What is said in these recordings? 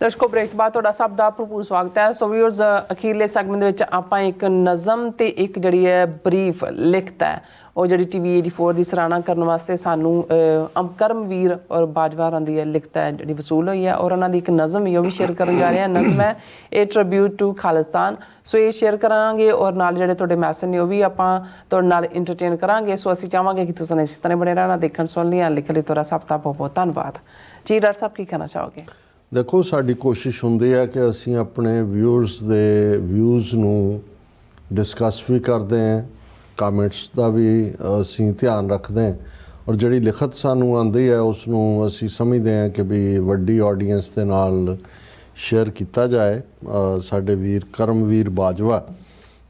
ਦਰਸ਼ਕੋ break ਬਾਅਦ ਤੁਹਾਡਾ ਸਭ ਦਾ ਭਰਪੂਰ ਸਵਾਗਤ ਹੈ। ਸੋ ਵੀਅਰਸ, ਅਖੀਰਲੇ ਸੈਗਮੈਂਟ ਦੇ ਵਿੱਚ ਆਪਾਂ ਇੱਕ ਨਜ਼ਮ ਤੇ ਇੱਕ ਜਿਹੜੀ ਹੈ ਬਰੀਫ ਲਿਖਤ ਹੈ ਉਹ ਜਿਹੜੀ TV 84 ਦੀ ਸਰਾਹਨਾ ਕਰਨ ਵਾਸਤੇ ਸਾਨੂੰ ਕਰਮਵੀਰ ਔਰ ਬਾਜਵਾ ਹੋਰਾਂ ਦੀ ਲਿਖਤ ਹੈ ਜਿਹੜੀ ਵਸੂਲ ਹੋਈ ਹੈ ਔਰ ਉਹਨਾਂ ਦੀ ਇੱਕ ਨਜ਼ਮ ਵੀ ਉਹ ਵੀ ਸ਼ੇਅਰ ਕਰਨ ਜਾ ਰਹੇ ਹਾਂ। ਨਜ਼ਮ ਹੈ ਇਹ ਟ੍ਰਿਬਿਊਟ ਟੂ ਖਾਲਿਸਤਾਨ। ਸੋ ਇਹ ਸ਼ੇਅਰ ਕਰਾਂਗੇ ਔਰ ਨਾਲ ਜਿਹੜੇ ਤੁਹਾਡੇ ਮੈਸੇਜ ਨੇ ਉਹ ਵੀ ਆਪਾਂ ਤੁਹਾਡੇ ਨਾਲ ਇੰਟਰਟੇਨ ਕਰਾਂਗੇ। ਸੋ ਅਸੀਂ ਚਾਹਾਂਗੇ ਕਿ ਤੁਸੀਂ ਇਸੇ ਤਰ੍ਹਾਂ ਬਣੇ ਰਹਿਣਾ, ਦੇਖਣ ਸੁਣ ਲਿਆ, ਲਿਖਣ ਲਈ ਤੁਹਾਡਾ ਸਭ ਦਾ ਬਹੁਤ ਬਹੁਤ ਧੰਨਵਾਦ ਜੀ। ਡਾਕਟਰ ਸਾਹਿਬ ਕੀ ਕਹਿਣਾ ਚਾਹੋਗੇ? ਦੇਖੋ, ਸਾਡੀ ਕੋਸ਼ਿਸ਼ ਹੁੰਦੀ ਹੈ ਕਿ ਅਸੀਂ ਆਪਣੇ ਵਿਊਅਰਸ ਦੇ ਵਿਊਜ਼ ਨੂੰ ਡਿਸਕਸ ਵੀ ਕਰਦੇ ਹਾਂ, ਕਮੈਂਟਸ ਦਾ ਵੀ ਅਸੀਂ ਧਿਆਨ ਰੱਖਦੇ ਹਾਂ ਔਰ ਜਿਹੜੀ ਲਿਖਤ ਸਾਨੂੰ ਆਉਂਦੀ ਹੈ ਉਸ ਨੂੰ ਅਸੀਂ ਸਮਝਦੇ ਹਾਂ ਕਿ ਵੀ ਵੱਡੀ ਆਡੀਅנס ਦੇ ਨਾਲ ਸ਼ੇਅਰ ਕੀਤਾ ਜਾਏ। ਸਾਡੇ ਵੀਰ ਕਰਮਵੀਰ ਬਾਜਵਾ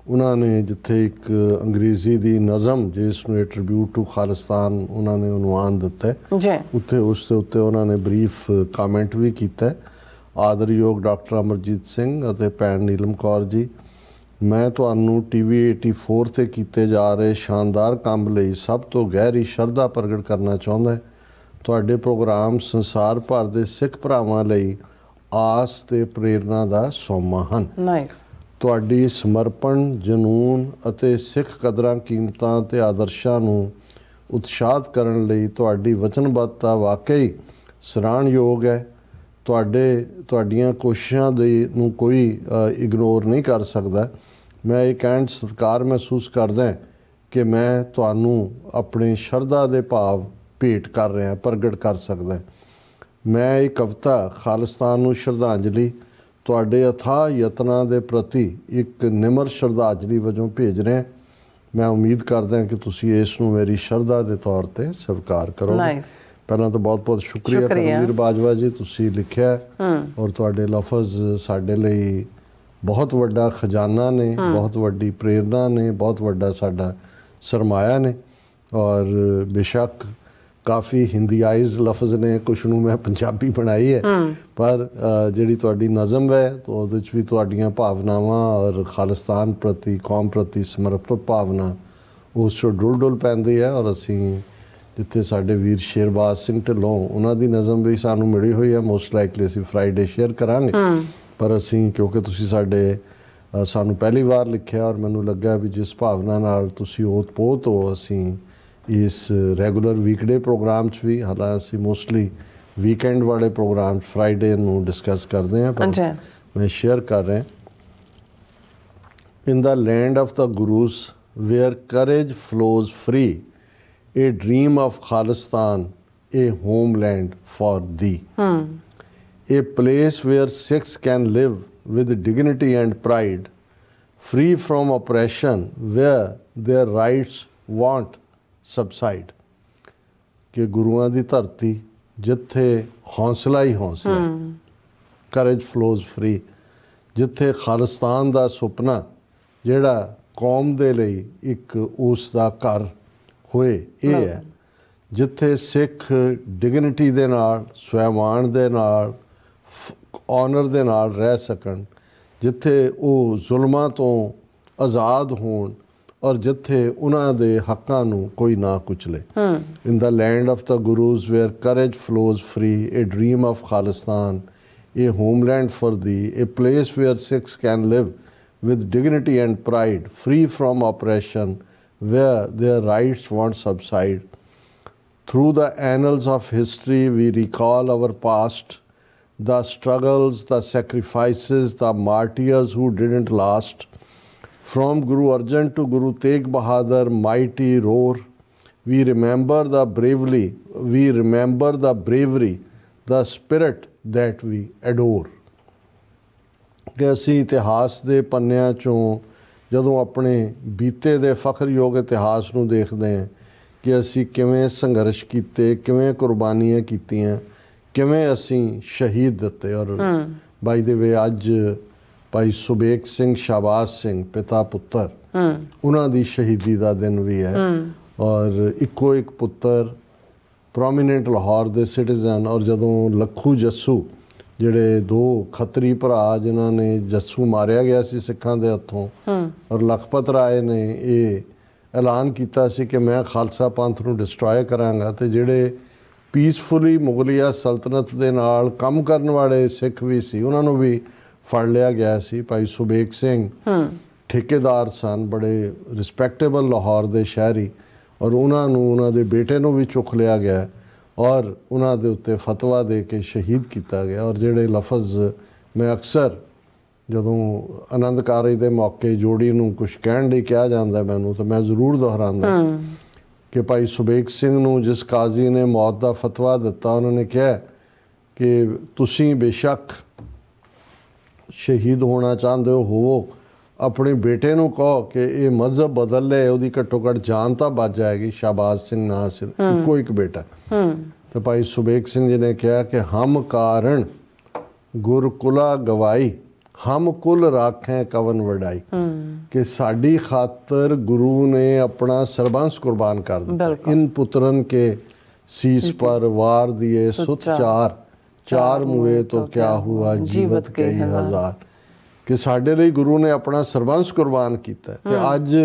ਉਹਨਾਂ ਨੇ ਜਿੱਥੇ ਇੱਕ ਅੰਗਰੇਜ਼ੀ ਦੀ ਨਜ਼ਮ ਜਿਸ ਨੂੰ ਟ੍ਰਿਬਿਊਟ ਟੂ ਖਾਲਿਸਤਾਨ ਉਹਨਾਂ ਨੇ ਉਨਵਾਨ ਦਿੱਤਾ ਜੀ, ਉੱਥੇ ਉਸ ਦੇ ਉੱਤੇ ਉਹਨਾਂ ਨੇ ਬਰੀਫ ਕਮੈਂਟ ਵੀ ਕੀਤਾ। ਆਦਰਯੋਗ ਡਾਕਟਰ ਅਮਰਜੀਤ ਸਿੰਘ ਅਤੇ ਭੈਣ ਨੀਲਮ ਕੌਰ ਜੀ, ਮੈਂ ਤੁਹਾਨੂੰ TV 84 ਤੇ ਕੀਤੇ ਜਾ ਰਹੇ ਸ਼ਾਨਦਾਰ ਕੰਮ ਲਈ ਸਭ ਤੋਂ ਗਹਿਰੀ ਸ਼ਰਧਾ ਪ੍ਰਗਟ ਕਰਨਾ ਚਾਹੁੰਦਾ। ਤੁਹਾਡੇ ਪ੍ਰੋਗਰਾਮ ਸੰਸਾਰ ਭਰ ਦੇ ਸਿੱਖ ਭਰਾਵਾਂ ਲਈ ਆਸ ਤੇ ਪ੍ਰੇਰਨਾ ਦਾ ਸੋਮਾ ਹਨ। ਨਾਈਸ। ਤੁਹਾਡੀ ਸਮਰਪਣ, ਜਨੂੰਨ ਅਤੇ ਸਿੱਖ ਕਦਰਾਂ ਕੀਮਤਾਂ ਤੇ ਆਦਰਸ਼ਾਂ ਨੂੰ ਉਤਸ਼ਾਹਿਤ ਕਰਨ ਲਈ ਤੁਹਾਡੀ ਵਚਨਬੱਧਤਾ ਵਾਕਈ ਸਰਾਹਣਯੋਗ ਹੈ। ਤੁਹਾਡੀਆਂ ਕੋਸ਼ਿਸ਼ਾਂ ਨੂੰ ਕੋਈ ਇਗਨੋਰ ਨਹੀਂ ਕਰ ਸਕਦਾ। ਮੈਂ ਇਹ ਕਹਿਣ 'ਚ ਸਤਿਕਾਰ ਮਹਿਸੂਸ ਕਰਦਾ ਕਿ ਮੈਂ ਤੁਹਾਨੂੰ ਆਪਣੇ ਸ਼ਰਧਾ ਦੇ ਭਾਵ ਭੇਟ ਕਰ ਰਿਹਾ, ਪ੍ਰਗਟ ਕਰ ਸਕਦਾ। ਮੈਂ ਇਹ ਕਵਿਤਾ ਖਾਲਿਸਤਾਨ ਨੂੰ ਸ਼ਰਧਾਂਜਲੀ ਤੁਹਾਡੇ ਅਥਾਹ ਯਤਨਾਂ ਦੇ ਪ੍ਰਤੀ ਇੱਕ ਨਿਮਰ ਸ਼ਰਧਾਂਜਲੀ ਵਜੋਂ ਭੇਜ ਰਿਹਾ। ਮੈਂ ਉਮੀਦ ਕਰਦਾ ਕਿ ਤੁਸੀਂ ਇਸ ਨੂੰ ਮੇਰੀ ਸ਼ਰਧਾ ਦੇ ਤੌਰ 'ਤੇ ਸਵੀਕਾਰ ਕਰੋਗੇ। ਪਹਿਲਾਂ ਤਾਂ ਬਹੁਤ ਬਹੁਤ ਸ਼ੁਕਰੀਆ ਕਰਮਵੀਰ ਬਾਜਵਾ ਜੀ, ਤੁਸੀਂ ਲਿਖਿਆ ਔਰ ਤੁਹਾਡੇ ਲਫ਼ਜ਼ ਸਾਡੇ ਲਈ ਬਹੁਤ ਵੱਡਾ ਖਜ਼ਾਨਾ ਨੇ, ਬਹੁਤ ਵੱਡੀ ਪ੍ਰੇਰਨਾ ਨੇ, ਬਹੁਤ ਵੱਡਾ ਸਾਡਾ ਸਰਮਾਇਆ ਨੇ। ਔਰ ਬੇਸ਼ੱਕ ਕਾਫੀ ਹਿੰਦੀਆਈਜ਼ ਲਫ਼ਜ਼ ਨੇ, ਕੁਛ ਨੂੰ ਮੈਂ ਪੰਜਾਬੀ ਬਣਾਈ ਹੈ, ਪਰ ਜਿਹੜੀ ਤੁਹਾਡੀ ਨਜ਼ਮ ਹੈ ਤਾਂ ਉਹਦੇ ਵਿੱਚ ਵੀ ਤੁਹਾਡੀਆਂ ਭਾਵਨਾਵਾਂ ਔਰ ਖਾਲਿਸਤਾਨ ਪ੍ਰਤੀ, ਕੌਮ ਪ੍ਰਤੀ ਸਮਰਪਿਤ ਭਾਵਨਾ ਉਸ 'ਚੋਂ ਡੁੱਲ ਪੈਂਦੀ ਹੈ। ਔਰ ਅਸੀਂ ਜਿੱਥੇ ਸਾਡੇ ਵੀਰ ਸ਼ੇਰਬਾਜ਼ ਸਿੰਘ ਢਿੱਲੋਂ ਉਹਨਾਂ ਦੀ ਨਜ਼ਮ ਵੀ ਸਾਨੂੰ ਮਿਲੀ ਹੋਈ ਹੈ, ਮੋਸਟ ਲਾਈਕਲੀ ਅਸੀਂ ਫਰਾਈਡੇ ਸ਼ੇਅਰ ਕਰਾਂਗੇ। ਪਰ ਅਸੀਂ ਕਿਉਂਕਿ ਤੁਸੀਂ ਸਾਨੂੰ ਪਹਿਲੀ ਵਾਰ ਲਿਖਿਆ ਔਰ ਮੈਨੂੰ ਲੱਗਾ ਵੀ ਜਿਸ ਭਾਵਨਾ ਨਾਲ ਤੁਸੀਂ ਓਤ-ਪੋਤ ਹੋ, ਅਸੀਂ ਇਸ ਰੈਗੂਲਰ ਵੀਕਡੇ ਪ੍ਰੋਗਰਾਮ 'ਚ ਵੀ, ਹਾਲਾਂਕਿ ਅਸੀਂ ਮੋਸਟਲੀ ਵੀਕਐਂਡ ਵਾਲੇ ਪ੍ਰੋਗਰਾਮ ਫਰਾਈਡੇ ਨੂੰ ਡਿਸਕਸ ਕਰਦੇ ਹਾਂ, ਪਰ ਮੈਂ ਸ਼ੇਅਰ ਕਰ ਰਿਹਾ। In the land of the gurus where courage flows free, a dream of Khalistan, a homeland for thee. A place where Sikhs can live with dignity and pride, free from oppression, where their rights won't subside. ਕਿ ਗੁਰੂਆਂ ਦੀ ਧਰਤੀ ਜਿੱਥੇ ਹੌਸਲਾ ਹੀ ਹੌਸਲਾ, craze flows free, ਜਿੱਥੇ ਖਾਲਿਸਤਾਨ ਦਾ ਸੁਪਨਾ ਜਿਹੜਾ ਕੌਮ ਦੇ ਲਈ ਇੱਕ ਉਸ ਦਾ ਘਰ ਹੋਏ, ਇਹ ਹੈ ਜਿੱਥੇ ਸਿੱਖ ਡਿਗਨਿਟੀ ਦੇ ਨਾਲ, ਸਵੈਮਾਣ ਦੇ ਨਾਲ, ਆਨਰ ਦੇ ਨਾਲ ਰਹਿ ਸਕਣ, ਜਿੱਥੇ ਉਹ ਜ਼ੁਲਮਾਂ ਤੋਂ ਆਜ਼ਾਦ ਹੋਣ ਔਰ ਜਿੱਥੇ ਉਹਨਾਂ ਦੇ ਹੱਕਾਂ ਨੂੰ ਕੋਈ ਨਾ ਕੁਚਲੇ। In the land of the gurus where courage flows free, a dream of Khalistan, a homeland for the, a place where Sikhs can live with dignity and pride, free from oppression, where their rights won't subside. Through the annals of history, we recall our past, the struggles, the sacrifices, the martyrs who didn't last. From Guru Arjan to Guru Tegh Bahadur, mighty roar, we remember the bravery, the spirit that we adore. ਕਿ ਅਸੀਂ ਇਤਿਹਾਸ ਦੇ ਪੰਨਿਆਂ 'ਚੋਂ ਜਦੋਂ ਆਪਣੇ ਬੀਤੇ ਦੇ ਫਖਰਯੋਗ ਇਤਿਹਾਸ ਨੂੰ ਦੇਖਦੇ ਹਾਂ ਕਿ ਅਸੀਂ ਕਿਵੇਂ ਸੰਘਰਸ਼ ਕੀਤੇ, ਕਿਵੇਂ ਕੁਰਬਾਨੀਆਂ ਕੀਤੀਆਂ, ਕਿਵੇਂ ਅਸੀਂ ਸ਼ਹੀਦ ਦਿੱਤੇ। ਔਰ ਬਾਈ ਦੇ ਵੇ ਅੱਜ ਭਾਈ ਸੁਬੇਗ ਸਿੰਘ, ਸ਼ਾਹਬਾਜ਼ ਸਿੰਘ, ਪਿਤਾ ਪੁੱਤਰ, ਉਹਨਾਂ ਦੀ ਸ਼ਹੀਦੀ ਦਾ ਦਿਨ ਵੀ ਹੈ। ਔਰ ਇੱਕੋ ਇੱਕ ਪੁੱਤਰ ਪ੍ਰੋਮੀਨੈਂਟ ਲਾਹੌਰ ਦੇ ਸਿਟੀਜ਼ਨ, ਔਰ ਜਦੋਂ ਲੱਖੂ ਜੱਸੂ ਜਿਹੜੇ ਦੋ ਖੱਤਰੀ ਭਰਾ ਜਿਨ੍ਹਾਂ ਨੇ ਜੱਸੂ ਮਾਰਿਆ ਗਿਆ ਸੀ ਸਿੱਖਾਂ ਦੇ ਹੱਥੋਂ, ਔਰ ਲਖਪਤ ਰਾਏ ਨੇ ਇਹ ਐਲਾਨ ਕੀਤਾ ਸੀ ਕਿ ਮੈਂ ਖਾਲਸਾ ਪੰਥ ਨੂੰ ਡਿਸਟਰੋਏ ਕਰਾਂਗਾ, ਅਤੇ ਜਿਹੜੇ ਪੀਸਫੁਲੀ ਮੁਗਲਿਆ ਸਲਤਨਤ ਦੇ ਨਾਲ ਕੰਮ ਕਰਨ ਵਾਲੇ ਸਿੱਖ ਵੀ ਸੀ, ਉਹਨਾਂ ਨੂੰ ਵੀ ਫੜ ਲਿਆ ਗਿਆ ਸੀ। ਭਾਈ ਸੁਬੇਗ ਸਿੰਘ ਠੇਕੇਦਾਰ ਸਨ, ਬੜੇ ਰਿਸਪੈਕਟੇਬਲ ਲਾਹੌਰ ਦੇ ਸ਼ਹਿਰੀ, ਔਰ ਉਹਨਾਂ ਨੂੰ, ਉਹਨਾਂ ਦੇ ਬੇਟੇ ਨੂੰ ਵੀ ਚੁੱਕ ਲਿਆ ਗਿਆ ਔਰ ਉਹਨਾਂ ਦੇ ਉੱਤੇ ਫਤਵਾ ਦੇ ਕੇ ਸ਼ਹੀਦ ਕੀਤਾ ਗਿਆ। ਔਰ ਜਿਹੜੇ ਲਫ਼ਜ਼ ਮੈਂ ਅਕਸਰ ਜਦੋਂ ਆਨੰਦ ਕਾਰਜ ਦੇ ਮੌਕੇ ਜੋੜੀ ਨੂੰ ਕੁਝ ਕਹਿਣ ਲਈ ਕਿਹਾ ਜਾਂਦਾ ਮੈਨੂੰ, ਤਾਂ ਮੈਂ ਜ਼ਰੂਰ ਦੁਹਰਾਉਂਦਾ ਕਿ ਭਾਈ ਸੁਬੇਗ ਸਿੰਘ ਨੂੰ ਜਿਸ ਕਾਜ਼ੀ ਨੇ ਮੌਤ ਦਾ ਫਤਵਾ ਦਿੱਤਾ, ਉਹਨਾਂ ਨੇ ਕਿਹਾ ਕਿ ਤੁਸੀਂ ਬੇਸ਼ੱਕ ਸ਼ਹੀਦ ਹੋਣਾ ਚਾਹੁੰਦੇ ਹੋਵੋ, ਆਪਣੇ ਬੇਟੇ ਨੂੰ ਕਹੋ ਕਿ ਇਹ ਮਜ਼ਹਬ ਬਦਲ ਲੈ, ਉਹਦੀ ਘੱਟੋ ਘੱਟ ਜਾਨ ਤਾਂ ਬਚ ਜਾਏਗੀ। ਸ਼ਾਬਾਜ਼ ਸਿੰਘ ਨਾਂ ਸੀ, ਇੱਕੋ ਇੱਕ ਬੇਟਾ। ਤੇ ਭਾਈ ਸੁਬੇਗ ਸਿੰਘ ਜੀ ਨੇ ਕਿਹਾ ਕਿ ਹਮ ਕਾਰਨ ਗੁਰਕੁਲਾ ਗਵਾਈ, ਹਮ ਕੁਲ ਰਾਖੇ ਕਵਨ ਵਡਾਈ, ਕਿ ਸਾਡੀ ਖਾਤਰ ਗੁਰੂ ਨੇ ਆਪਣਾ ਸਰਬੰਸ ਕੁਰਬਾਨ ਕਰ ਦਿੱਤਾ। ਇਨ ਪੁੱਤਰਨ ਕੇ ਸੀਸ ਪਰ ਵਾਰ ਦਿਏ ਸੁਤ ਚਾਰ, ਚਾਰ ਮੁਏ तो क्या हुआ जीवत कई हजार, ਕਿ ਸਾਡੇ ਲਈ ਗੁਰੂ ਨੇ ਆਪਣਾ ਸਰਬੰਸ ਕੁਰਬਾਨ ਕੀਤਾ। ਤੇ ਅੱਜ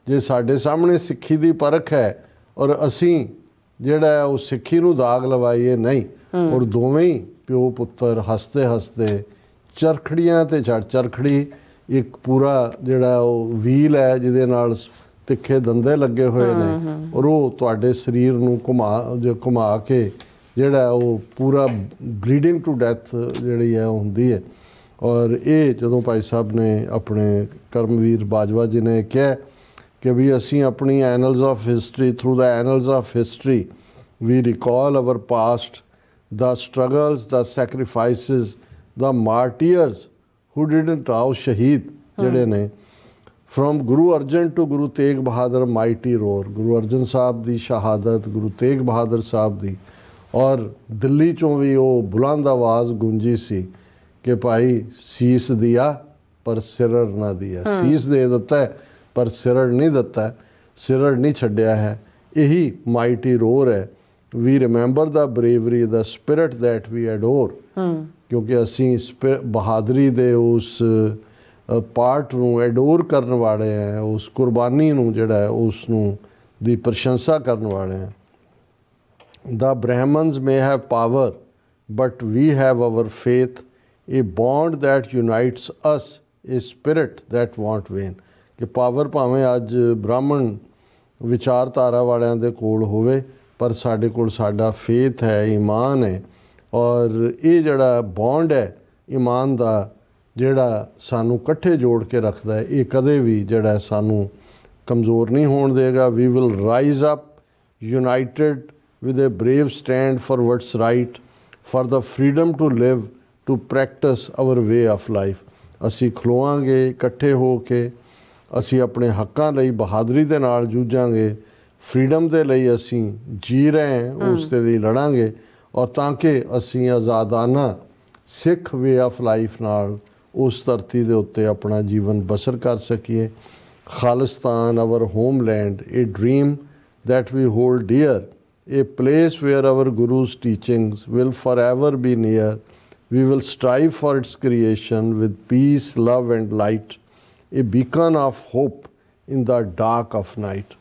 ਜੇ ਸਾਡੇ ਸਾਹਮਣੇ ਸਿੱਖੀ ਦੀ ਪਰਖ ਹੈ ਔਰ ਅਸੀਂ ਜਿਹੜਾ ਉਹ ਸਿੱਖੀ ਨੂੰ ਦਾਗ ਲਵਾਈਏ ਨਹੀਂ, ਔਰ ਦੋਵੇਂ ਹੀ ਪਿਓ ਪੁੱਤਰ ਹੱਸਦੇ ਹੱਸਦੇ ਚਰਖੜੀਆਂ ਤੇ ਚਰਖੜੀ ਇੱਕ ਪੂਰਾ ਜਿਹੜਾ ਉਹ ਵੀਲ ਹੈ ਜਿਹਦੇ ਨਾਲ ਤਿੱਖੇ ਦੰਦੇ ਲੱਗੇ ਹੋਏ ਨੇ, ਔਰ ਉਹ ਤੁਹਾਡੇ ਸਰੀਰ ਨੂੰ ਘੁਮਾ ਕੇ ਜਿਹੜਾ ਉਹ ਪੂਰਾ ਬਲੀਡਿੰਗ ਟੂ ਡੈਥ ਜਿਹੜੀ ਹੈ ਉਹ ਹੁੰਦੀ ਹੈ। ਔਰ ਇਹ ਜਦੋਂ ਭਾਈ ਸਾਹਿਬ ਨੇ ਆਪਣੇ ਕਰਮਵੀਰ ਬਾਜਵਾ ਜੀ ਨੇ ਕਿਹਾ ਕਿ ਵੀ ਅਸੀਂ ਆਪਣੀ annals of history, through the annals of history we recall our past, the struggles, the sacrifices, the martyrs who didn't ਆਓ, ਸ਼ਹੀਦ ਜਿਹੜੇ ਨੇ from Guru Arjan to Guru Tegh Bahadur mighty roar, Guru Arjan Sahib ਦੀ ਸ਼ਹਾਦਤ, ਗੁਰੂ ਤੇਗ ਬਹਾਦਰ ਸਾਹਿਬ ਦੀ। ਔਰ ਦਿੱਲੀ ਚੋਂ ਵੀ ਉਹ ਬੁਲੰਦ ਆਵਾਜ਼ ਗੂੰਜੀ ਸੀ ਕਿ ਭਾਈ ਸੀਸ ਦਿਆ ਪਰ ਸਿਰੜ ਨਾ ਦਿਆ, ਸੀਸ ਦੇ ਦਿੱਤਾ ਪਰ ਸਿਰੜ ਨਹੀਂ ਦਿੱਤਾ, ਸਿਰੜ ਨਹੀਂ ਛੱਡਿਆ ਹੈ। ਇਹੀ ਮਾਈਟੀ ਰੋਰ ਹੈ। We remember the bravery, the spirit that we adore, ਕਿਉਂਕਿ ਅਸੀਂ ਬਹਾਦਰੀ ਦੇ ਉਸ ਪਾਰਟ ਨੂੰ ਐਡੋਰ ਕਰਨ ਵਾਲੇ ਹੈ, ਉਸ ਕੁਰਬਾਨੀ ਨੂੰ ਜਿਹੜਾ ਹੈ ਉਸ ਨੂੰ ਦੀ ਪ੍ਰਸ਼ੰਸਾ ਕਰਨ ਵਾਲੇ ਹੈ। The Brahmins may have power, but we have our faith, a bond that unites us, a spirit that won't wane। ਕਿ ਪਾਵਰ ਭਾਵੇਂ ਅੱਜ ਬ੍ਰਾਹਮਣ ਵਿਚਾਰਧਾਰਾ ਵਾਲਿਆਂ ਦੇ ਕੋਲ ਹੋਵੇ, ਪਰ ਸਾਡੇ ਕੋਲ ਸਾਡਾ ਫੇਥ ਹੈ, ਈਮਾਨ ਹੈ, ਔਰ ਇਹ ਜਿਹੜਾ ਬੌਂਡ ਹੈ ਈਮਾਨ ਦਾ, ਜਿਹੜਾ ਸਾਨੂੰ ਇਕੱਠੇ ਜੋੜ ਕੇ ਰੱਖਦਾ ਹੈ, ਇਹ ਕਦੇ ਵੀ ਜਿਹੜਾ ਸਾਨੂੰ ਕਮਜ਼ੋਰ ਨਹੀਂ ਹੋਣ ਦੇਗਾ। We will rise up united with a brave stand for what's right, for the freedom to live, to practice our way of life। ਅਸੀਂ ਖਲੋਵਾਂਗੇ ਇਕੱਠੇ ਹੋ ਕੇ, ਅਸੀਂ ਆਪਣੇ ਹੱਕਾਂ ਲਈ ਬਹਾਦਰੀ ਦੇ ਨਾਲ ਜੂਝਾਂਗੇ, ਫਰੀडम ਦੇ ਲਈ ਅਸੀਂ ਜੀ ਰਹੇ ਹਾਂ, ਉਸ ਦੇ ਲਈ ਲੜਾਂਗੇ, ਔਰ ਤਾਂ ਕਿ ਅਸੀਂ ਆਜ਼ਾਦਾਨਾ ਸਿੱਖ ਵੇ ਆਫ ਲਾਈਫ ਨਾਲ ਉਸ ਧਰਤੀ ਦੇ ਉੱਤੇ ਆਪਣਾ ਜੀਵਨ ਬਸਰ ਕਰ ਸਕੀਏ। Khalistan, our homeland, a dream that we hold dear, a place where our Guru's teachings will forever be near. We will strive for its creation with peace, love and light, a beacon of hope in the dark of night।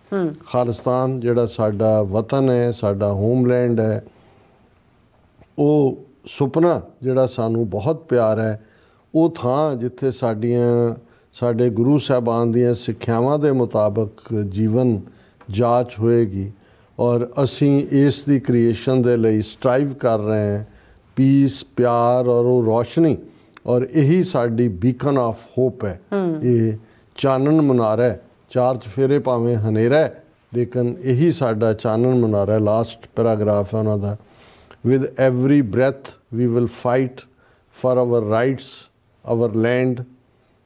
Khalistan ਜਿਹੜਾ ਸਾਡਾ ਵਤਨ ਹੈ, ਸਾਡਾ homeland ਹੈ, ਉਹ ਸੁਪਨਾ ਜਿਹੜਾ ਸਾਨੂੰ ਬਹੁਤ ਪਿਆਰਾ ਹੈ, ਉਹ ਥਾਂ ਜਿੱਥੇ ਸਾਡੇ ਗੁਰੂ ਸਾਹਿਬਾਨ ਦੀਆਂ ਸਿੱਖਿਆਵਾਂ ਦੇ ਮੁਤਾਬਕ ਜੀਵਨ ਜਾਂਚ ਹੋਏਗੀ, ਔਰ ਅਸੀਂ ਇਸ ਦੀ ਕ੍ਰੀਏਸ਼ਨ ਦੇ ਲਈ ਸਟਰਾਈਵ ਕਰ ਰਹੇ ਹਾਂ, ਪੀਸ, ਪਿਆਰ ਔਰ ਉਹ ਰੋਸ਼ਨੀ, ਔਰ ਇਹੀ ਸਾਡੀ ਬੀਕਨ ਆਫ ਹੋਪ ਹੈ। ਇਹ ਚਾਨਣ ਮਨਾਰਾ ਹੈ, ਚਾਰ ਚਫੇਰੇ ਭਾਵੇਂ ਹਨੇਰਾ ਹੈ, ਲੇਕਿਨ ਇਹੀ ਸਾਡਾ ਚਾਨਣ ਮਨਾਰਾ ਹੈ। ਲਾਸਟ ਪੈਰਾਗ੍ਰਾਫ ਹੈ ਉਹਨਾਂ ਦਾ, with every breath we will fight for our rights, our land,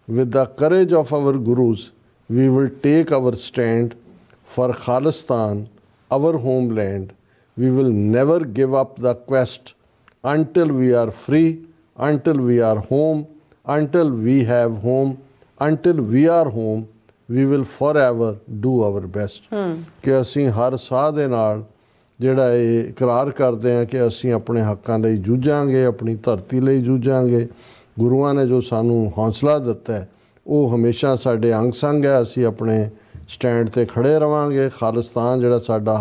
with the courage of our gurus we will take our stand for Khalistan, our homeland। We will never give up the quest until we are free, until we are home, until we have home, until we are home we will forever do our best। ਕਿ ਅਸੀਂ ਹਰ ਸਾਹ ਦੇ ਨਾਲ ਜਿਹੜਾ ਇਹ ਇਕਰਾਰ ਕਰਦੇ ਹਾਂ ਕਿ ਅਸੀਂ ਆਪਣੇ ਹੱਕਾਂ ਲਈ ਜੂਝਾਂਗੇ, ਆਪਣੀ ਧਰਤੀ ਲਈ ਜੂਝਾਂਗੇ। ਗੁਰੂਆਂ ਨੇ ਜੋ ਸਾਨੂੰ ਹੌਸਲਾ ਦਿੱਤਾ ਹੈ ਉਹ ਹਮੇਸ਼ਾ ਸਾਡੇ ਅੰਗ ਸੰਗ ਹੈ। ਅਸੀਂ ਆਪਣੇ ਸਟੈਂਡ 'ਤੇ ਖੜ੍ਹੇ ਰਵਾਂਗੇ। ਖਾਲਿਸਤਾਨ ਜਿਹੜਾ ਸਾਡਾ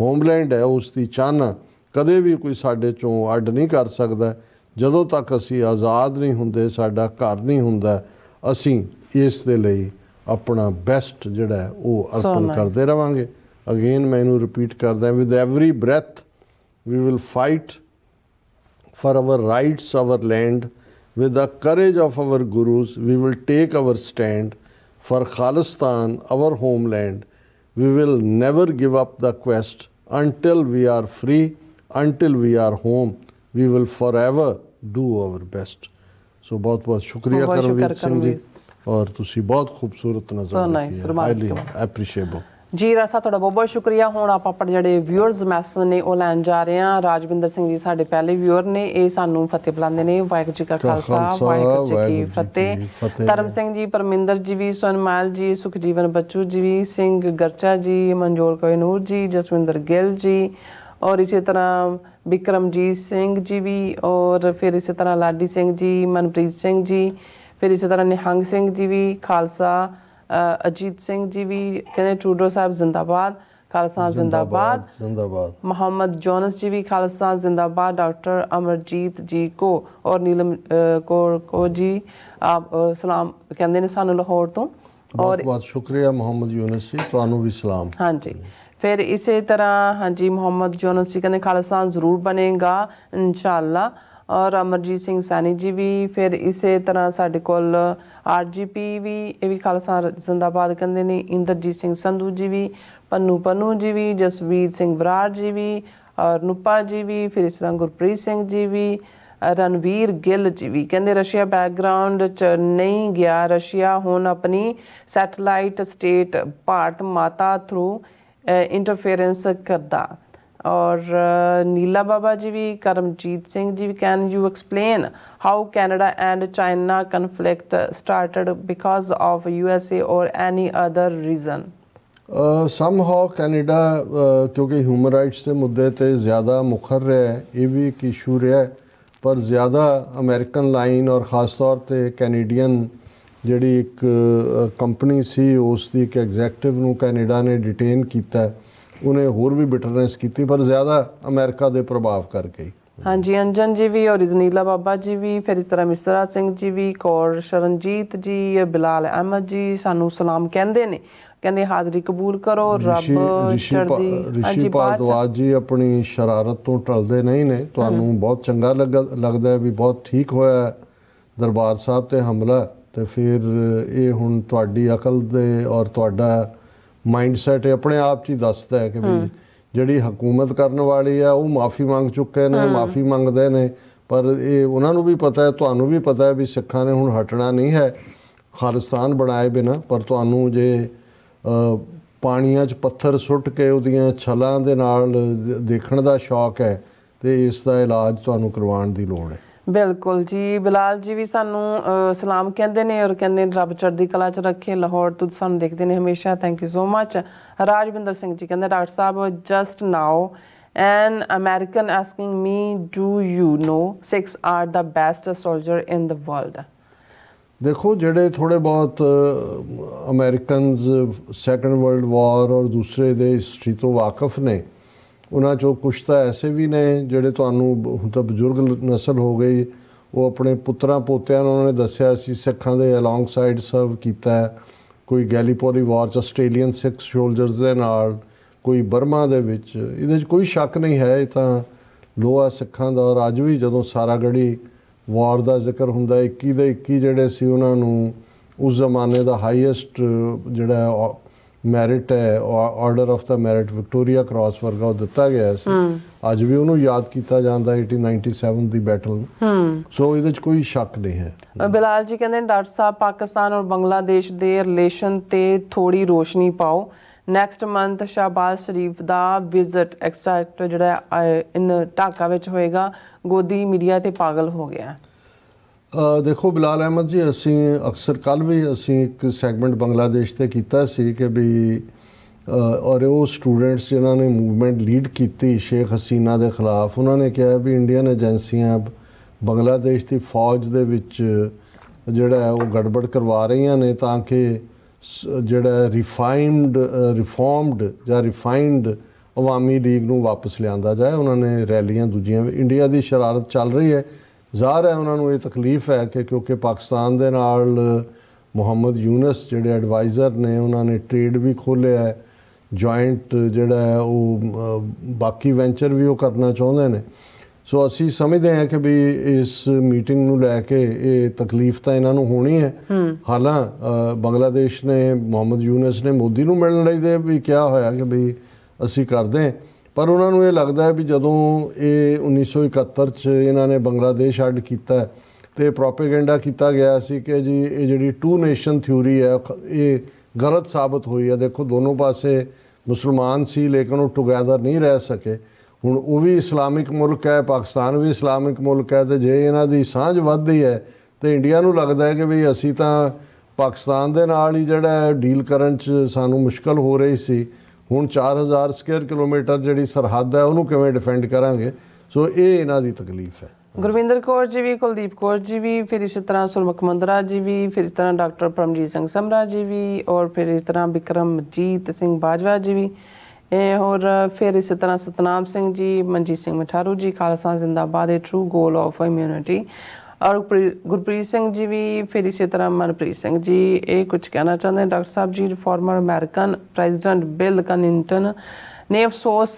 ਹੋਮਲੈਂਡ ਹੈ ਉਸ ਦੀ ਚਾਹਨਾ ਕਦੇ ਵੀ ਕੋਈ ਸਾਡੇ ਚੋਂ ਅੱਡ ਨਹੀਂ ਕਰ ਸਕਦਾ। ਜਦੋਂ ਤੱਕ ਅਸੀਂ ਆਜ਼ਾਦ ਨਹੀਂ ਹੁੰਦੇ, ਸਾਡਾ ਘਰ ਨਹੀਂ ਹੁੰਦਾ, ਅਸੀਂ ਇਸ ਦੇ ਲਈ ਆਪਣਾ ਬੈਸਟ ਜਿਹੜਾ ਹੈ ਉਹ ਅਰਪਣ nice. ਕਰਦੇ ਰਵਾਂਗੇ। ਅਗੇਨ ਮੈਂ ਇਹਨੂੰ ਰਿਪੀਟ ਕਰਦਾ, with every breath we will fight for our rights, our land. With the courage of our gurus, we will take our stand for Khalistan, our homeland. We will never give up the quest until we are free, until we are home. We will forever do our best. So बहुत बहुत शुक्रिया बहुत करमवीर शुक्र सिंह जी, करमवीर। और तुसी बहुत खूबसूरत So नज़र nice, रखी है, highly appreciable। ਜੀ ਰਾਸਾ ਤੁਹਾਡਾ ਬਹੁਤ ਬਹੁਤ ਸ਼ੁਕਰੀਆ। ਹੁਣ ਆਪਾਂ ਆਪਣੇ ਜਿਹੜੇ ਵਿਊਅਰਸ ਮੈਸੇਜ ਨੇ ਉਹ ਲੈਣ ਜਾ ਰਹੇ ਹਾਂ। ਰਾਜਵਿੰਦਰ ਸਿੰਘ ਜੀ ਸਾਡੇ ਪਹਿਲੇ ਵਿਊਅਰ ਨੇ, ਇਹ ਸਾਨੂੰ ਫਤਿਹ ਬੁਲਾਉਂਦੇ ਨੇ। ਵਾਹਿਗੁਰੂ ਜੀ ਕਾ ਖਾਲਸਾ, ਵਾਹਿਗੁਰੂ ਜੀ ਕੀ ਫਤਿਹ। ਧਰਮ ਸਿੰਘ ਜੀ, ਪਰਮਿੰਦਰ ਜੀ ਵੀ, ਸੋਨਮਾਲ ਜੀ, ਸੁਖਜੀਵਨ ਬੱਚੂ ਜੀ ਵੀ, ਸਿੰਘ ਗਰਚਾ ਜੀ, ਮਨਜੋਰ ਕੋਇਨੂਰ ਜੀ, ਜਸਵਿੰਦਰ ਗਿੱਲ ਜੀ, ਔਰ ਇਸੇ ਤਰ੍ਹਾਂ ਬਿਕਰਮਜੀਤ ਸਿੰਘ ਜੀ ਵੀ, ਔਰ ਫਿਰ ਇਸੇ ਤਰ੍ਹਾਂ ਲਾਡੀ ਸਿੰਘ ਜੀ, ਮਨਪ੍ਰੀਤ ਸਿੰਘ ਜੀ, ਫਿਰ ਇਸੇ ਤਰ੍ਹਾਂ ਨਿਹੰਗ ਸਿੰਘ ਜੀ ਵੀ, ਖਾਲਸਾ ਅਜੀਤ ਸਿੰਘ ਜੀ ਵੀ ਕਹਿੰਦੇ ਟਰੂਡੋ ਸਾਹਿਬ ਜ਼ਿੰਦਾਬਾਦ, ਖਾਲਸਾ ਜ਼ਿੰਦਾਬਾਦ। जिंदाबाद। मोहम्मद जोनस जी भी खालसा जिंदाबाद। डॉक्टर अमरजीत जी को और नीलम को जी आप सलाम कहते ने सानू लाहौर तो। बहुत बहुत शुक्रिया मोहम्मद यूनुस जी, ਤੁਹਾਨੂੰ ਵੀ ਸਲਾਮ। हाँ जी, फिर इसी तरह हाँ जी मोहम्मद जोनस जी कहते खालसा ज़रूर बनेगा इंशाअल्लाह। और अमरजीत सिंह सैनी जी भी, फिर इसी तरह साडे कोल RGP भी, ये भी खालसा जिंदाबाद कहते ने। इंद्रजीत सिंह संधू जी भी, पन्नू जी भी, जसवीर सिंह बराड़ जी भी, और नुपा जी भी, फिर इस तरह गुरप्रीत सिंह जी भी, रणवीर गिल जी भी कहते रशिया बैकग्राउंड च नहीं गया, रशिया हुण अपनी सैटेलाइट स्टेट भारत माता थ्रू इंटरफेरेंस करदा। और नीला बाबा जी भी, करमजीत सिंह जी भी, can you explain how Canada and China conflict started because of USA और एनी अदर रीजन। ਸਮਹਾਓ ਕੈਨੇਡਾ ਕਿਉਂਕਿ ਹਿਊਮਨ ਰਾਈਟਸ ਦੇ ਮੁੱਦੇ ਤੇ ਜ਼ਿਆਦਾ ਮੁਖਰ ਰਿਹਾ ਹੈ, ਇਹ ਵੀ ਇੱਕ ਇਸ਼ੂ ਰਿਹਾ ਹੈ, ਪਰ ਜ਼ਿਆਦਾ ਅਮਰੀਕਨ ਲਾਈਨ ਔਰ ਖਾਸ ਤੌਰ ਤੇ ਕੈਨੇਡੀਅਨ ਜਿਹੜੀ ਇੱਕ ਕੰਪਨੀ ਸੀ ਉਸ ਦੀ ਇੱਕ ਐਗਜ਼ੈਕਟਿਵ ਨੂੰ ਕੈਨੇਡਾ ਨੇ ਡਿਟੇਨ ਕੀਤਾ। ਉਹਨੇ ਹੋਰ ਵੀ ਬਿਟਰਨੈਸ ਕੀਤੀ, ਪਰ ਜ਼ਿਆਦਾ ਅਮਰੀਕਾ ਦੇ ਪ੍ਰਭਾਵ ਕਰਕੇ ਹੀ। हाँ जी, अंजन जी भी और नीला बाबा जी भी, फिर इस तरह मिश्रा सिंह जी भी, कौर शरणजीत जी, बिलाल अहमद जी सानू सलाम कहते ने, कहते हाਜ਼ਰੀ कबूल करो, रब चढ़दी। ਰਿਸ਼ੀ ਭਾਰਦਵਾਜ ਜੀ ਆਪਣੀ ਸ਼ਰਾਰਤ ਤੋਂ ਟਲਦੇ ਨਹੀਂ ਨੇ। ਤੁਹਾਨੂੰ ਬਹੁਤ ਚੰਗਾ ਲੱਗਦਾ ਹੈ ਵੀ ਬਹੁਤ ਠੀਕ ਹੋਇਆ ਦਰਬਾਰ ਸਾਹਿਬ ਤੇ ਹਮਲਾ, ਤੇ ਫਿਰ ਇਹ ਹੁਣ ਤੁਹਾਡੀ ਅਕਲ ਦੇ ਔਰ ਤੁਹਾਡਾ ਮਾਈਂਡਸੈਟ ਆਪਣੇ ਆਪ 'ਚ ਹੀ ਦੱਸਦਾ ਹੈ ਕਿ ਵੀ ਜਿਹੜੀ ਹਕੂਮਤ ਕਰਨ ਵਾਲੀ ਆ ਉਹ ਮਾਫੀ ਮੰਗ ਚੁੱਕੇ ਨੇ, ਮਾਫੀ ਮੰਗਦੇ ਨੇ, ਪਰ ਇਹ ਉਹਨਾਂ ਨੂੰ ਵੀ ਪਤਾ ਹੈ, ਤੁਹਾਨੂੰ ਵੀ ਪਤਾ ਹੈ ਵੀ ਸਿੱਖਾਂ ਨੇ ਹੁਣ ਹਟਣਾ ਨਹੀਂ ਹੈ ਖਾਲਿਸਤਾਨ ਬਣਾਏ ਬਿਨਾਂ। ਪਰ ਤੁਹਾਨੂੰ ਜੇ ਪਾਣੀਆਂ 'ਚ ਪੱਥਰ ਸੁੱਟ ਕੇ ਉਹਦੀਆਂ ਛਲਾਂ ਦੇ ਨਾਲ ਦੇਖਣ ਦਾ ਸ਼ੌਕ ਹੈ ਤੇ ਇਸ ਦਾ ਇਲਾਜ ਤੁਹਾਨੂੰ ਕਰਵਾਉਣ ਦੀ ਲੋੜ ਹੈ। ਬਿਲਕੁਲ ਜੀ। ਬਿਲਾਲ ਜੀ ਵੀ ਸਾਨੂੰ ਸਲਾਮ ਕਹਿੰਦੇ ਨੇ ਔਰ ਕਹਿੰਦੇ ਨੇ ਰੱਬ ਚੜ੍ਹਦੀ ਕਲਾ 'ਚ ਰੱਖੇ, ਲਾਹੌਰ ਤੋਂ ਸਾਨੂੰ ਦੇਖਦੇ ਨੇ ਹਮੇਸ਼ਾ, thank you so much. Rajwinder Singh ji ਕਹਿੰਦੇ ਡਾਕਟਰ ਸਾਹਿਬ just now an American asking me do you know Sikhs are the best soldier in the world. ਦੇਖੋ ਜਿਹੜੇ ਥੋੜ੍ਹੇ ਬਹੁਤ ਅਮਰੀਕਨਜ਼ ਸੈਕੰਡ ਵਰਲਡ ਵਾਰ ਔਰ ਦੂਸਰੇ ਦੇ ਹਿਸਟਰੀ ਤੋਂ ਵਾਕਫ ਨੇ, ਉਹਨਾਂ 'ਚੋਂ ਕੁਛ ਤਾਂ ਐਸੇ ਵੀ ਨੇ ਜਿਹੜੇ ਤੁਹਾਨੂੰ ਹੁਣ ਤਾਂ ਬਜ਼ੁਰਗ ਨਸਲ ਹੋ ਗਈ, ਉਹ ਆਪਣੇ ਪੁੱਤਰਾਂ ਪੋਤਿਆਂ ਨੂੰ ਉਹਨਾਂ ਨੇ ਦੱਸਿਆ ਸੀ ਸਿੱਖਾਂ ਦੇ ਅਲੋਂਗ ਸਾਈਡ ਸਰਵ ਕੀਤਾ ਹੈ। ਕੋਈ ਗੈਲੀਪੋਲੀ ਵਾਰ 'ਚ ਆਸਟ੍ਰੇਲੀਅਨ ਸਿੱਖ ਸੋਲਜਰਸ ਦੇ ਨਾਲ, ਕੋਈ ਬਰਮਾ ਦੇ ਵਿੱਚ, ਇਹਦੇ 'ਚ ਕੋਈ ਸ਼ੱਕ ਨਹੀਂ ਹੈ। ਇਹ ਤਾਂ ਲੋਹਾ ਸਿੱਖਾਂ ਦਾ, ਔਰ ਅੱਜ ਵੀ ਜਦੋਂ ਸਾਰਾਗੜ੍ਹੀ ਵਾਰ ਦਾ ਜ਼ਿਕਰ ਹੁੰਦਾ 21 ਦੇ 21 ਜਿਹੜੇ ਸੀ ਉਹਨਾਂ ਨੂੰ ਉਸ ਜ਼ਮਾਨੇ ਦਾ ਹਾਈਐਸਟ ਜਿਹੜਾ ਮੈਰਿਟ ਹੈ order of the merit Victoria cross ਵਰਗਾ ਉਹ ਦਿੱਤਾ ਗਿਆ ਸੀ। ਅੱਜ ਵੀ ਉਹਨੂੰ ਯਾਦ ਕੀਤਾ ਜਾਂਦਾ 1897 ਦੀ ਬੈਟਲ ਨੂੰ। ਸੋ ਇਹਦੇ 'ਚ ਕੋਈ ਸ਼ੱਕ ਨਹੀਂ ਹੈ। ਬਿਲਾਲ ਜੀ ਕਹਿੰਦੇ ਡਾਕਟਰ ਸਾਹਿਬ ਪਾਕਿਸਤਾਨ ਔਰ ਬੰਗਲਾਦੇਸ਼ ਦੇ ਰਿਲੇਸ਼ਨ ਤੇ ਥੋੜੀ ਰੋਸ਼ਨੀ ਪਾਓ। ਨੈਕਸਟ ਮੰਥ ਸ਼ਾਹਬਾਜ਼ ਸ਼ਰੀਫ ਦਾ ਵਿਜ਼ਿਟ ਐਕਸਪੈਕਟ ਜਿਹੜਾ ਇਨ ਢਾਕਾ ਵਿੱਚ ਹੋਏਗਾ। ਗੋਦੀ ਮੀਡੀਆ ਤੇ ਪਾਗਲ ਹੋ ਗਿਆ। ਦੇਖੋ ਬਿਲਾਲ ਅਹਿਮਦ ਜੀ, ਅਸੀਂ ਅਕਸਰ ਕੱਲ੍ਹ ਵੀ ਅਸੀਂ ਇੱਕ ਸੈਗਮੈਂਟ ਬੰਗਲਾਦੇਸ਼ 'ਤੇ ਕੀਤਾ ਸੀ ਕਿ ਵੀ ਔਰ ਉਹ ਸਟੂਡੈਂਟਸ ਜਿਨ੍ਹਾਂ ਨੇ ਮੂਵਮੈਂਟ ਲੀਡ ਕੀਤੀ ਸ਼ੇਖ ਹਸੀਨਾ ਦੇ ਖਿਲਾਫ, ਉਹਨਾਂ ਨੇ ਕਿਹਾ ਵੀ ਇੰਡੀਅਨ ਏਜੰਸੀਆਂ ਬੰਗਲਾਦੇਸ਼ ਦੀ ਫੌਜ ਦੇ ਵਿੱਚ ਜਿਹੜਾ ਉਹ ਗੜਬੜ ਕਰਵਾ ਰਹੀਆਂ ਨੇ ਤਾਂ ਕਿ ਜਿਹੜਾ ਰਿਫਾਰਮਡ ਜਾਂ ਰਿਫਾਈਨਡ ਅਵਾਮੀ ਲੀਗ ਨੂੰ ਵਾਪਸ ਲਿਆਂਦਾ ਜਾਏ। ਉਹਨਾਂ ਨੇ ਰੈਲੀਆਂ ਦੂਜੀਆਂ ਇੰਡੀਆ ਦੀ ਸ਼ਰਾਰਤ ਚੱਲ ਰਹੀ ਹੈ, ਜ਼ਾਹਰ ਹੈ ਉਹਨਾਂ ਨੂੰ ਇਹ ਤਕਲੀਫ ਹੈ ਕਿ ਕਿਉਂਕਿ ਪਾਕਿਸਤਾਨ ਦੇ ਨਾਲ ਮੁਹੰਮਦ ਯੂਨਸ ਜਿਹੜੇ ਐਡਵਾਈਜ਼ਰ ਨੇ ਉਹਨਾਂ ਨੇ ਟ੍ਰੇਡ ਵੀ ਖੋਲ੍ਹਿਆ ਹੈ, ਜੁਆਇੰਟ ਜਿਹੜਾ ਹੈ ਉਹ ਬਾਕੀ ਵੈਂਚਰ ਵੀ ਉਹ ਕਰਨਾ ਚਾਹੁੰਦੇ ਨੇ। ਸੋ ਅਸੀਂ ਸਮਝਦੇ ਹਾਂ ਕਿ ਵੀ ਇਸ ਮੀਟਿੰਗ ਨੂੰ ਲੈ ਕੇ ਇਹ ਤਕਲੀਫ ਤਾਂ ਇਹਨਾਂ ਨੂੰ ਹੋਣੀ ਹੈ। ਹਾਲਾਂ ਬੰਗਲਾਦੇਸ਼ ਨੇ ਮੁਹੰਮਦ ਯੂਨਸ ਨੇ ਮੋਦੀ ਨੂੰ ਮਿਲਣ ਲਈ ਦੇ ਵੀ ਕਿਹਾ ਹੋਇਆ ਕਿ ਵੀ ਅਸੀਂ ਕਰਦੇ ਹਾਂ, ਪਰ ਉਹਨਾਂ ਨੂੰ ਇਹ ਲੱਗਦਾ ਹੈ ਵੀ ਜਦੋਂ ਇਹ 1971 'ਚ ਇਹਨਾਂ ਨੇ ਬੰਗਲਾਦੇਸ਼ ਅੱਡ ਕੀਤਾ ਤੇ ਪ੍ਰੋਪੇਗੈਂਡਾ ਕੀਤਾ ਗਿਆ ਸੀ ਕਿ ਜੀ ਇਹ ਜਿਹੜੀ ਟੂ ਨੇਸ਼ਨ ਥਿਊਰੀ ਹੈ ਇਹ ਗਲਤ ਸਾਬਤ ਹੋਈ ਹੈ। ਦੇਖੋ ਦੋਨੋਂ ਪਾਸੇ ਮੁਸਲਮਾਨ ਸੀ ਲੇਕਿਨ ਉਹ ਟੁਗੈਦਰ ਨਹੀਂ ਰਹਿ ਸਕੇ। ਹੁਣ ਉਹ ਵੀ ਇਸਲਾਮਿਕ ਮੁਲਕ ਹੈ, ਪਾਕਿਸਤਾਨ ਵੀ ਇਸਲਾਮਿਕ ਮੁਲਕ ਹੈ, ਤੇ ਜੇ ਇਹਨਾਂ ਦੀ ਸਾਂਝ ਵੱਧਦੀ ਹੈ ਤੇ ਇੰਡੀਆ ਨੂੰ ਲੱਗਦਾ ਹੈ ਕਿ ਵੀ ਅਸੀਂ ਤਾਂ ਪਾਕਿਸਤਾਨ ਦੇ ਨਾਲ ਹੀ ਜਿਹੜਾ ਡੀਲ ਕਰਨ 'ਚ ਸਾਨੂੰ ਮੁਸ਼ਕਲ ਹੋ ਰਹੀ ਸੀ, ਹੁਣ 4000 ਸਕੁਅਰ ਕਿਲੋਮੀਟਰ ਜਿਹੜੀ ਸਰਹੱਦ ਹੈ ਉਹਨੂੰ ਕਿਵੇਂ ਡਿਫੈਂਡ ਕਰਾਂਗੇ। ਸੋ ਇਹ ਇਹਨਾਂ ਦੀ ਤਕਲੀਫ ਹੈ। ਗੁਰਵਿੰਦਰ ਕੌਰ ਜੀ ਵੀ, ਕੁਲਦੀਪ ਕੌਰ ਜੀ ਵੀ, ਫਿਰ ਇਸੇ ਤਰ੍ਹਾਂ ਸੁਰਮੁਖ ਮੰਦਰਾ ਜੀ ਵੀ, ਫਿਰ ਇਸ ਤਰ੍ਹਾਂ ਡਾਕਟਰ ਪਰਮਜੀਤ ਸਿੰਘ ਸਮਰਾ ਜੀ ਵੀ, ਔਰ ਫਿਰ ਇਸ ਤਰ੍ਹਾਂ ਬਿਕਰਮਜੀਤ ਸਿੰਘ ਬਾਜਵਾ ਜੀ ਵੀ, और फिर इसी तरह सतनाम सिंह जी, मनजीत सिंह मठारू जी, खालसा जिंदाबाद, ए ट्रू गोल ऑफ इम्यूनिटी, और गुरप्रीत सिंह जी भी, फिर इसी तरह मनप्रीत सिंह जी ये कुछ कहना चाहते हैं। डॉक्टर साहब जी, former American president Bill Clinton ने अफसोस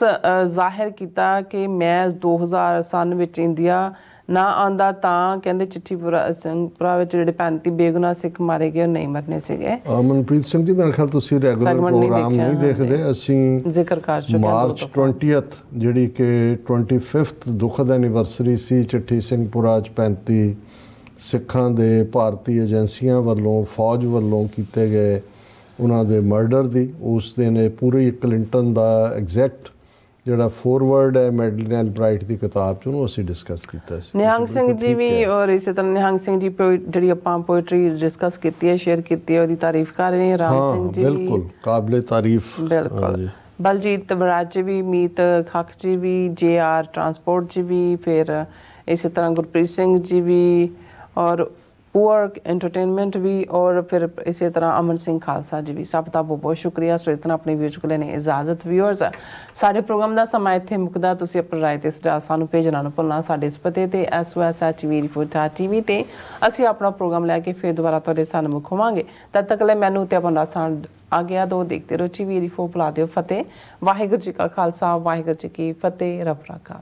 जाहिर किया कि मैं 2000 सन विच इंडिया ना आंदा ਤਾਂ ਕਹਿੰਦੇ ਚਿੱਠੀਪੁਰਾ ਸਿੰਘਪੁਰਾ ਵਿੱਚ ਜਿਹੜੇ 35 ਬੇਗੁਨਾਹ ਸਿੱਖ ਮਾਰੇ ਗਏ ਉਹ ਨਹੀਂ ਮਰਨੇ ਸੀਗੇ। ਮਨਪ੍ਰੀਤ ਸਿੰਘ ਜੀ, ਮੇਰੇ ਖਿਆਲ ਤੁਸੀਂ ਰੈਗੂਲਰ ਪ੍ਰੋਗਰਾਮ ਨਹੀਂ ਦੇਖਦੇ। ਅਸੀਂ ਜ਼ਿਕਰ ਕਰ ਚੁੱਕੇ ਮਾਰਚ 20th ਜਿਹੜੀ ਕਿ 25th ਦੁਖਦ ਐਨੀਵਰਸਰੀ ਸੀ ਚਿੱਠੀ ਸਿੰਘਪੁਰਾ 'ਚ 35 ਸਿੱਖਾਂ ਦੇ ਭਾਰਤੀ ਏਜੰਸੀਆਂ ਵੱਲੋਂ ਫੌਜ ਵੱਲੋਂ ਕੀਤੇ ਗਏ ਉਹਨਾਂ ਦੇ ਮਰਡਰ ਦੀ, ਉਸ ਦਿਨ ਇਹ ਪੂਰੀ ਕਲਿੰਟਨ ਦਾ ਐਗਜ਼ੈਕਟ ਜਿਹੜਾ ਫੋਰਵਰਡ ਹੈ ਮੈਡਲਿਨ ਐਲਬਰਾਈਟ ਦੀ ਕਿਤਾਬ 'ਚ ਉਹਨੂੰ ਅਸੀਂ ਡਿਸਕਸ ਕੀਤਾ ਸੀ। ਨਿਹੰਗ ਸਿੰਘ ਜੀ ਵੀ, ਔਰ ਇਸੇ ਤਰ੍ਹਾਂ ਨਿਹੰਗ ਸਿੰਘ ਜੀ ਜਿਹੜੀ ਆਪਾਂ ਪੋਇਟਰੀ ਡਿਸਕਸ ਕੀਤੀ ਹੈ, ਸ਼ੇਅਰ ਕੀਤੀ ਹੈ, ਉਹਦੀ ਤਾਰੀਫ ਕਰ ਰਹੇ ਹਾਂ। ਰਾਮ ਸਿੰਘ ਜੀ ਬਿਲਕੁਲ ਕਾਬਲੇ ਤਾਰੀਫ। ਬਿਲਕੁਲ। ਬਲਜੀਤ ਵਰਾਜ ਜੀ ਵੀ, ਮੀਤ ਖੱਖ ਜੀ ਵੀ, JR ਟਰਾਂਸਪੋਰਟ ਜੀ ਵੀ, ਫਿਰ ਇਸੇ ਤਰ੍ਹਾਂ ਗੁਰਪ੍ਰੀਤ ਸਿੰਘ ਜੀ ਵੀ, ਔਰ ਪੂਅਰ ਐਂਟਰਟੇਨਮੈਂਟ ਵੀ, ਔਰ ਫਿਰ ਇਸੇ ਤਰ੍ਹਾਂ ਅਮਨ ਸਿੰਘ ਖਾਲਸਾ ਜੀ ਵੀ। ਸਭ ਦਾ ਬਹੁਤ ਬਹੁਤ ਸ਼ੁਕਰੀਆ। ਸੋ ਇਤਨਾ ਆਪਣੀ ਵੀਡੀਓ ਚੁੱਕ ਲੈਣੇ ਇਜਾਜ਼ਤ। ਵਿਊਅਰਸ, ਸਾਡੇ ਪ੍ਰੋਗਰਾਮ ਦਾ ਸਮਾਂ ਇੱਥੇ ਮੁੱਕਦਾ। ਤੁਸੀਂ ਆਪਣੀ ਰਾਏ ਤੇ ਸੁਝਾਅ ਸਾਨੂੰ ਭੇਜਣਾ ਨਾ ਭੁੱਲਣਾ ਸਾਡੇ ਇਸ ਪਤੇ ਤੇ SOS@TV ਤੇ ਅਸੀਂ ਆਪਣਾ ਪ੍ਰੋਗਰਾਮ ਲੈ ਕੇ ਫਿਰ ਦੁਬਾਰਾ ਤੁਹਾਡੇ ਸਾਹਮਣੇ ਹੋਵਾਂਗੇ। ਤਦ ਤੱਕ ਲਈ ਮੈਨੂੰ ਤੇ ਆਪਣਾ ਰਾਸਾਨ ਆ ਗਿਆ ਦੋ ਦੇਖਦੇ ਰਹੋ। TV 84 ਬੁਲਾ ਦਿਓ ਫਤਿਹ। ਵਾਹਿਗੁਰੂ ਜੀ ਕਾ ਖਾਲਸਾ, ਵਾਹਿਗੁਰੂ ਜੀ ਕੀ ਫਤਿਹ। ਰੱਬ ਰਾਖਾ।